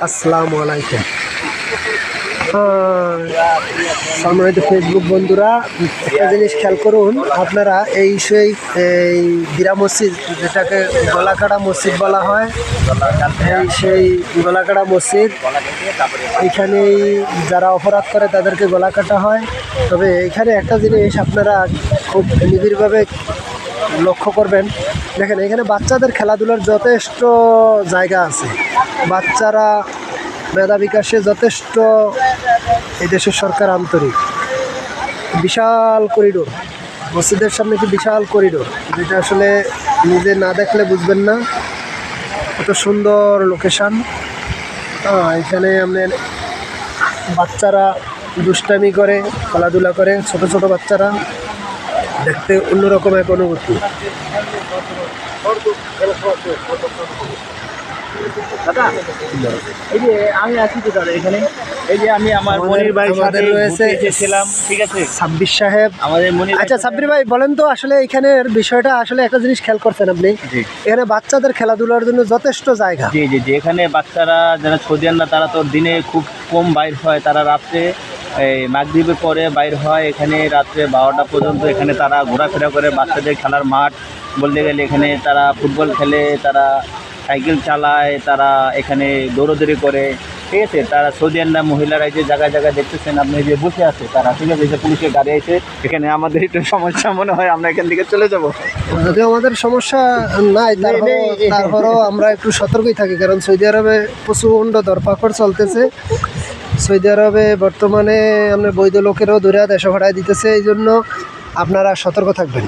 আসসালামু আলাইকুম। সম্মানিত ফেসবুক বন্ধুরা, একটা জিনিস খেয়াল করুন, আপনারা এই বিরা মসজিদ, যেটাকে গলাকাটা মসজিদ বলা হয়, সেই গলাকাটা মসজিদ, এখানেই যারা অপরাধ করে তাদেরকে গলা কাটা হয়। তবে এখানে একটা জিনিস আপনারা খুব নিবিড়ভাবে লক্ষ্য করবেন। দেখেন, এখানে বাচ্চাদের খেলাধুলার যথেষ্ট জায়গা আছে। বাচ্চারা মেধা বিকাশে যথেষ্ট এই দেশের সরকার আন্তরিক। বিশাল করিডোর, মসজিদের সামনে কি বিশাল করিডোর, যেটা আসলে নিজে না দেখলে বুঝবেন না কত সুন্দর লোকেশান। এখানে আপনার বাচ্চারা দুষ্টামি করে, খেলাধুলা করে, ছোট ছোট বাচ্চারা, দেখতে অন্যরকম এক অনুভূতি। দাদা, এই যে আমি আছি তো দাদা এখানে, এই যে আমি আমার মনির ভাইয়ের সাথে রয়েছে ছিলাম, ঠিক আছে, সাব্বির সাহেব আমাদের মনির। আচ্ছা সাব্বির ভাই, বলেন তো আসলে এখানের বিষয়টা, আসলে একটা জিনিস খেয়াল করছেন আপনি, এখানে বাচ্চাদের খেলাধুলার জন্য যথেষ্ট জায়গা। জি জি জি, এখানে বাচ্চারা যারা সৌদিয়ানরা তারা তো দিনে খুব কম বাইর হয়, তারা রাত্রে এই মাগরিবের পরে বাইর হয়। এখানে রাত্রে 12টা পর্যন্ত এখানে তারা ঘোরাফেরা করে। বাচ্চাদের খেলার মাঠ বলতে গেলে এখানে তারা ফুটবল খেলে, তারা সাইকেল চালায়, তারা এখানে দৌড়দৌড়ি করে, ঠিক আছে। তারা সৌদিয়ানরা মহিলারা যে জায়গায় জায়গায় দেখতেছেন আপনি যে বসে আছে তারা, ঠিক আছে, যে পুলিশের গাড়ি এসে এখানে আমাদের একটু সমস্যা মনে হয়, আমরা এখান থেকে চলে যাব। যদিও আমাদের সমস্যা নাই, তারপরেও আমরা একটু সতর্কই থাকি, কারণ সৌদি আরবে প্রচণ্ড ধরপাকড় চলতেছে। সৌদি আরবে বর্তমানে আমরা বৈধ লোকেরও ধরে দেশে ভাড়ায় দিতেছে, এই জন্য আপনারা সতর্ক থাকবেন।